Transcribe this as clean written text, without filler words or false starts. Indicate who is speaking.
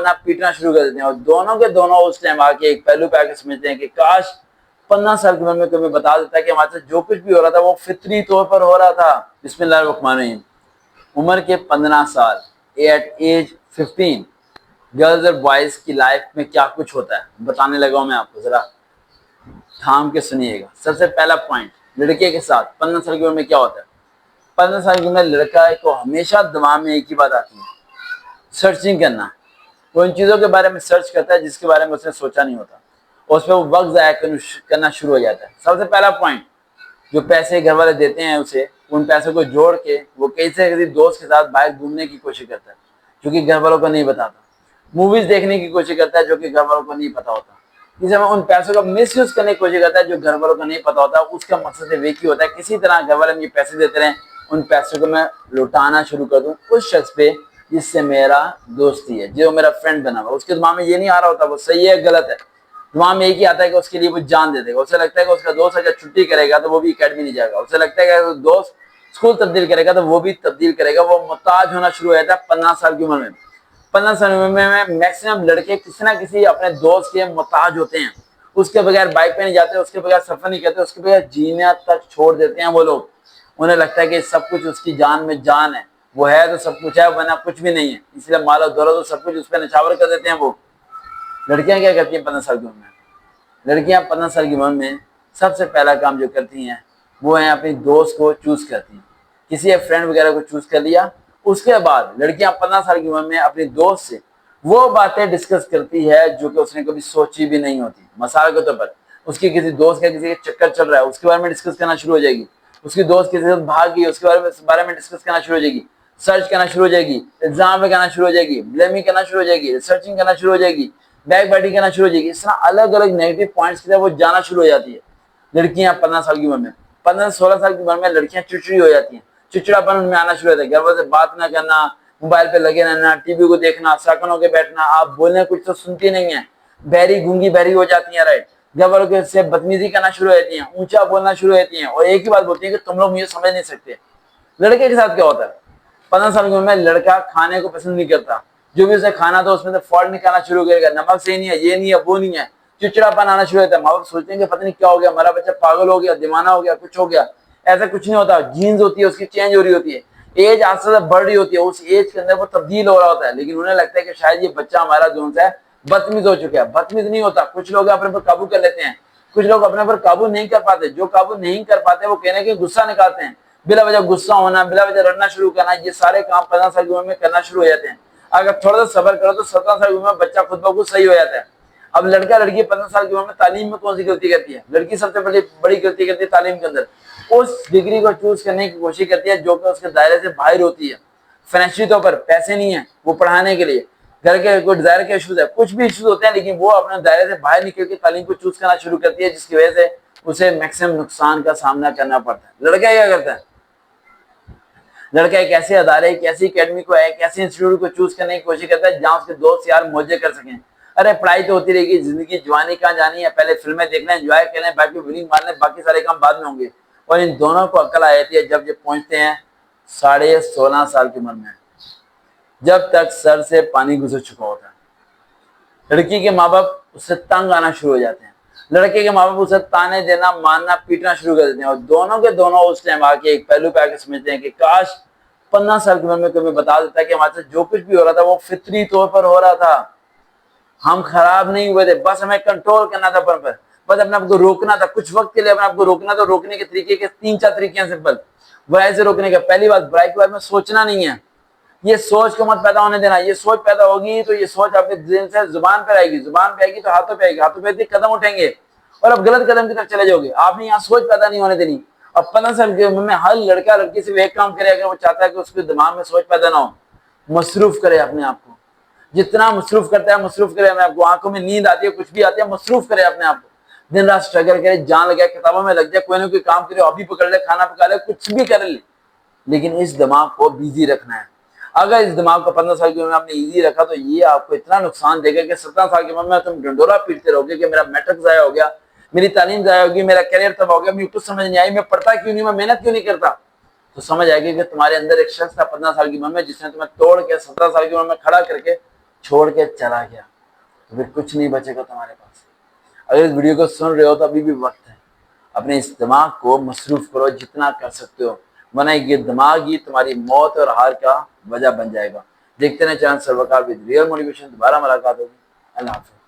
Speaker 1: ना पीटना शुरू कर देते हैं और दोनों के दोनों उस टाइम आके एक पहलू पे आके समझते हैं कि काश 15 साल की उम्र में कोई बता देता है कि हमारे साथ जो कुछ भी हो रहा था वो फितरी तौर पर हो रहा था। बिस्मिल्लाहिर्रहमानिर्रहीम। उम्र के 15 साल, एट एज 15, गर्ल्स और बॉयज की लाइफ में क्या कुछ होता है बताने लगा हूं मैं आपको, जरा थाम के सुनिएगा। सबसे पहला पॉइंट, लड़के के साथ 15 साल की उम्र में क्या होता है। 15 साल की उम्र लड़का को हमेशा दिमाग में एक ही बात आती है, सर्चिंग करना। वो उन चीजों के बारे में सर्च करता है जिसके बारे में उसने सोचा नहीं होता और उस पर वो वक्त जाया करना शुरू हो जाता है। सबसे पहला पॉइंट, जो पैसे घर वाले देते हैं उसे, उन पैसों को जोड़ के वो किसी दोस्त के साथ बाहर घूमने की कोशिश करता है जो कि घर वालों को नहीं बताता। मूवीज देखने की कोशिश करता है जो कि घर वालों को नहीं पता होता। इस समय उन पैसों का मिस यूज करने की कोशिश करता है जो घर वालों को नहीं पता होता। उसका मकसद सिर्फ एक ही होता है, किसी तरह घर वाले मुझे पैसे देते रहे, उन पैसों को मैं लुटाना शुरू कर दूं उस शख्स पे जिससे मेरा दोस्ती है, जो मेरा फ्रेंड बना हुआ। उसके दिमाग में ये नहीं आ रहा होता वो सही है गलत है, दिमाग में एक ही आता है कि उसके लिए वो जान दे देगा। उसे लगता है कि उसका दोस्त अगर छुट्टी करेगा तो वो भी अकेडमी नहीं जाएगा। उसे लगता है कि अगर दोस्त स्कूल तब्दील करेगा तो वो भी तब्दील करेगा। वो मुहताज होना शुरू हो जाता है 15 साल की उम्र में। 15 साल की उम्र में मैक्सिमम लड़के किसी ना किसी अपने दोस्त के मुहताज होते हैं। उसके बगैर बाइक पे नहीं जाते, उसके बगैर सफर नहीं करते, उसके बगैर जीना तक छोड़ देते हैं वो लोग। उन्हें लगता है कि सब कुछ उसकी जान में जान है, वो है तो सब कुछ है वरना कुछ भी नहीं है, इसलिए मालो दौलत तो सब कुछ उस पर निछावर कर देते हैं वो। लड़कियां क्या करती हैं 15 साल की उम्र में? लड़कियां 15 साल की उम्र में सबसे पहला काम जो करती हैं वो है अपनी दोस्त को चूज करती हैं। किसी फ्रेंड वगैरह को चूज कर लिया, उसके बाद लड़कियां 15 साल की उम्र में अपनी दोस्त से वो बातें डिस्कस करती है जो कि उसने कभी सोची भी नहीं होती। मिसाल के तौर पर उसकी किसी दोस्त का किसी का चक्कर चल रहा है, उसके बारे में डिस्कस करना शुरू हो जाएगी। उसकी दोस्त किसी से भाग गई, उसके बारे में डिस्कस करना शुरू हो जाएगी, सर्च करना शुरू हो जाएगी, एग्जाम में करना शुरू हो जाएगी, ब्लेमिंग करना शुरू हो जाएगी, रिसर्चिंग करना शुरू हो जाएगी, बैक बैटिंग करना शुरू हो जाएगी। इस तरह अलग अलग नेगेटिव पॉइंट्स की तरफ वो जाना शुरू हो जाती है। लड़कियां 15 साल की उम्र में, 15-16 साल की उम्र में लड़कियां चिड़चिड़ी हो जाती हैं। चिड़चिड़ापन उनमें आना शुरू होता है। घर वालों से बात ना करना, मोबाइल पे लगे रहना, टीवी को देखना, साकन होकर बैठना, आप बोलने कुछ तो सुनती नहीं है, बहरी गूंगी बहरी हो जाती है। राइट, घर वालों के से बदतमीजी करना शुरू हो जाती है, ऊंचा बोलना शुरू हो जाती है और एक ही बात बोलती है कि तुम लोग मुझे समझ नहीं सकते। लड़के के साथ क्या होता है? 15 साल की उम्र में लड़का खाने को पसंद नहीं करता। जो भी उसे खाना था उसमें से फॉल्ट निकालना शुरू करेगा, नमक सही नहीं है, ये नहीं है, वो नहीं है, चिड़चिड़ापन आना शुरू होता है। माँ बाप सोचते हैं कि पता नहीं क्या हो गया, हमारा बच्चा पागल हो गया, दीवाना हो गया, कुछ हो गया। ऐसा कुछ नहीं होता। जीन्स होती है उसकी चेंज हो रही होती है, एज आस्ते आस्ते बढ़ रही होती है, उस एज के अंदर वो तब्दील हो रहा होता है। लेकिन उन्हें लगता है कि शायद ये बच्चा हमारा जो है बदतमीज हो चुका है। बदतमीज नहीं होता। कुछ लोग अपने पर काबू कर लेते हैं, कुछ लोग अपने पर काबू नहीं कर पाते। जो काबू नहीं कर पाते वो कहने के गुस्सा निकालते हैं, बिला वजह गुस्सा होना, बिला वजह रड़ना शुरू करना, ये सारे काम 15 साल की उम्र में करना शुरू हो जाते हैं। अगर थोड़ा सा सब्र करो तो 17 साल की उम्र में बच्चा खुद ब खुद सही हो जाता है। अब लड़का लड़की 15 साल की उम्र में तालीम में कौन सी गलती करती है? लड़की सबसे बड़ी गलती करती है तालीम के अंदर। उस डिग्री को चूज करने की कोशिश करती है जो कि उसके दायरे से बाहर होती है। फाइनेंशियल तौर पर पैसे नहीं है वो पढ़ाने के लिए, घर के कोई डिजायर के इश्यूज है, कुछ भी इश्यूज होते हैं, लेकिन वो अपने दायरे से बाहर निकल के तालीम को चूज करना शुरू करती है, जिसकी वजह से उसे मैक्सिमम नुकसान का सामना करना पड़ता है। लड़का क्या करता है? लड़का एक ऐसे अदारे, एक ऐसी अकेडमी को, एक ऐसे इंस्टीट्यूट को चूज करने की कोशिश करता है जहां उसके दोस्त यार मौजे कर सकें। अरे पढ़ाई तो होती रहेगी, जिंदगी जवानी कहाँ जानी है, पहले फिल्में देखना, एंजॉय करना, बाकी विनिंग मारने, बाकी सारे काम बाद में होंगे। और इन दोनों को अकल आ जाती है जब ये पहुंचते हैं 16.5 साल की उम्र में, जब तक सर से पानी गुजर चुका होता है। लड़की के माँ बाप उससे तंग आना शुरू हो जाते हैं, लड़के के माँ बाप उसे ताने देना, मारना, पीटना शुरू कर देते हैं और दोनों के दोनों उस टाइम आके एक पहलू पे आके समझते हैं कि काश 15 साल की उम्र में कोई बता देता कि हमारे साथ जो कुछ भी हो रहा था वो फितरी तौर पर हो रहा था, हम खराब नहीं हुए थे, बस हमें कंट्रोल करना था पर बस अपने आप को रोकना था। कुछ वक्त के लिए अपने आप को रोकना। तो रोकने के तरीके के 3-4 तरीके हैं सिंपल। बुराई से रोकने का पहली बात, बुराई के बारे में सोचना नहीं है। ये सोच को मत पैदा होने देना। ये सोच पैदा होगी तो ये सोच आपके दिल से जुबान पर आएगी, जुबान पे आएगी तो हाथों पे आएगी, हाथों पे कदम उठेंगे और अब गलत कदम की तरफ चले जाओगे। आपने यहाँ सोच पैदा नहीं होने देनी। अब 15 साल की उम्र में हर लड़का लड़की से एक काम करे अगर वो चाहता है कि उसके दिमाग में सोच पैदा ना हो, मसरूफ करे अपने आप को। जितना मसरूफ करता है मसरूफ करे अपने आप को। आंखों में नींद आती है, कुछ भी आती है, मसरूफ करे अपने आप को। दिन रात स्ट्रगल करे, जान लगे, किताबों में लग जाए, कोई ना कोई काम करे, हॉबी पकड़ ले, खाना पका ले, कुछ भी कर ले, लेकिन इस दिमाग को बिजी रखना है। अगर इस दिमाग को 15 साल की उम्र में आपने इजी रखा तो ये आपको इतना नुकसान देगा कि 17 साल की उम्र में तुम डंडोरा पीटते रहोगे कि मेरा मैट्रिक जाया हो गया, मेरी तालीम जाया होगी, मेरा करियर तबाह हो गया, मुझे कुछ समझ नहीं आई, मैं पढ़ता क्यों नहीं, मैं मेहनत क्यों नहीं करता। तो समझ आएगी कि तुम्हारे अंदर एक शख्स था 15 साल की उम्र में जिसने तुम्हें तोड़ के 17 साल की उम्र में खड़ा करके छोड़ के चला गया तो फिर कुछ नहीं बचेगा तुम्हारे पास। अगर इस वीडियो को सुन रहे हो तो अभी भी वक्त है, अपने इस दिमाग को मसरूफ करो जितना कर सकते हो, वरना ये दिमाग ही तुम्हारी मौत और हार का वजह बन जाएगा। देखते रहे चैनल सर्वकार विद रियल मोटिवेशन। दोबारा मुलाकात होगी। अल्लाह हाफ़िज़।